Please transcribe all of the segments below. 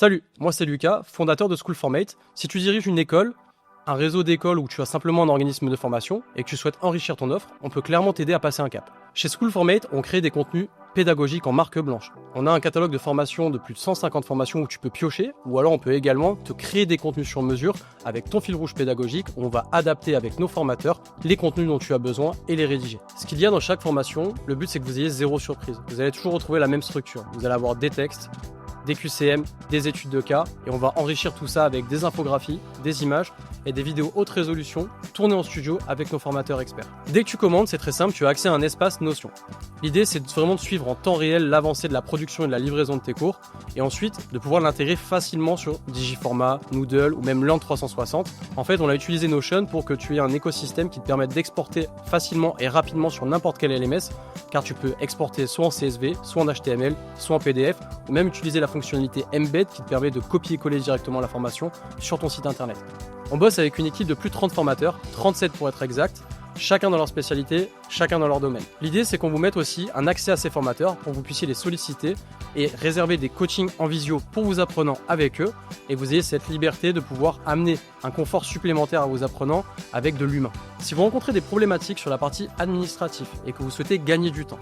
Salut, moi c'est Lucas, fondateur de School Formate. Si tu diriges une école, un réseau d'écoles ou tu as simplement un organisme de formation et que tu souhaites enrichir ton offre, on peut clairement t'aider à passer un cap. Chez School Formate, on crée des contenus pédagogiques en marque blanche. On a un catalogue de formations de plus de 150 formations où tu peux piocher, ou alors on peut également te créer des contenus sur mesure avec ton fil rouge pédagogique où on va adapter avec nos formateurs les contenus dont tu as besoin et les rédiger. Ce qu'il y a dans chaque formation, le but c'est que vous ayez zéro surprise. Vous allez toujours retrouver la même structure. Vous allez avoir des textes, des QCM, des études de cas, et on va enrichir tout ça avec des infographies, des images et des vidéos haute résolution tournées en studio avec nos formateurs experts. Dès que tu commandes, c'est très simple, tu as accès à un espace Notion. L'idée, c'est vraiment de suivre en temps réel l'avancée de la production et de la livraison de tes cours, et ensuite de pouvoir l'intégrer facilement sur Digiformat, Moodle ou même Learn 360. En fait, on a utilisé Notion pour que tu aies un écosystème qui te permette d'exporter facilement et rapidement sur n'importe quel LMS, car tu peux exporter soit en CSV, soit en HTML, soit en PDF, ou même utiliser la fonctionnalité Embed qui te permet de copier-coller directement la formation sur ton site internet. On bosse avec une équipe de plus de 30 formateurs, 37 pour être exact, chacun dans leur spécialité, chacun dans leur domaine. L'idée, c'est qu'on vous mette aussi un accès à ces formateurs pour que vous puissiez les solliciter et réserver des coachings en visio pour vos apprenants avec eux et vous ayez cette liberté de pouvoir amener un confort supplémentaire à vos apprenants avec de l'humain. Si vous rencontrez des problématiques sur la partie administrative et que vous souhaitez gagner du temps,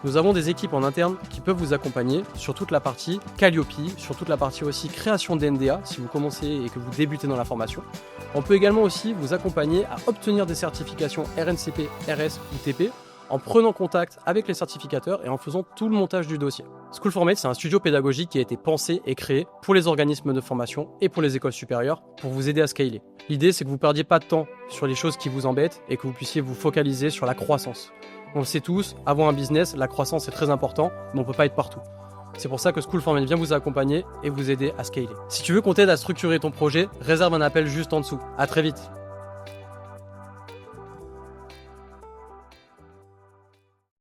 nous avons des équipes en interne qui peuvent vous accompagner sur toute la partie Calliope, sur toute la partie aussi création d'NDA si vous commencez et que vous débutez dans la formation. On peut également aussi vous accompagner à obtenir des certifications RNCP, RS ou TP en prenant contact avec les certificateurs et en faisant tout le montage du dossier. School Formate, c'est un studio pédagogique qui a été pensé et créé pour les organismes de formation et pour les écoles supérieures pour vous aider à scaler. L'idée, c'est que vous ne perdiez pas de temps sur les choses qui vous embêtent et que vous puissiez vous focaliser sur la croissance. On le sait tous, avoir un business, la croissance est très important, mais on ne peut pas être partout. C'est pour ça que School Formate vient vous accompagner et vous aider à scaler. Si tu veux qu'on t'aide à structurer ton projet, réserve un appel juste en dessous. À très vite.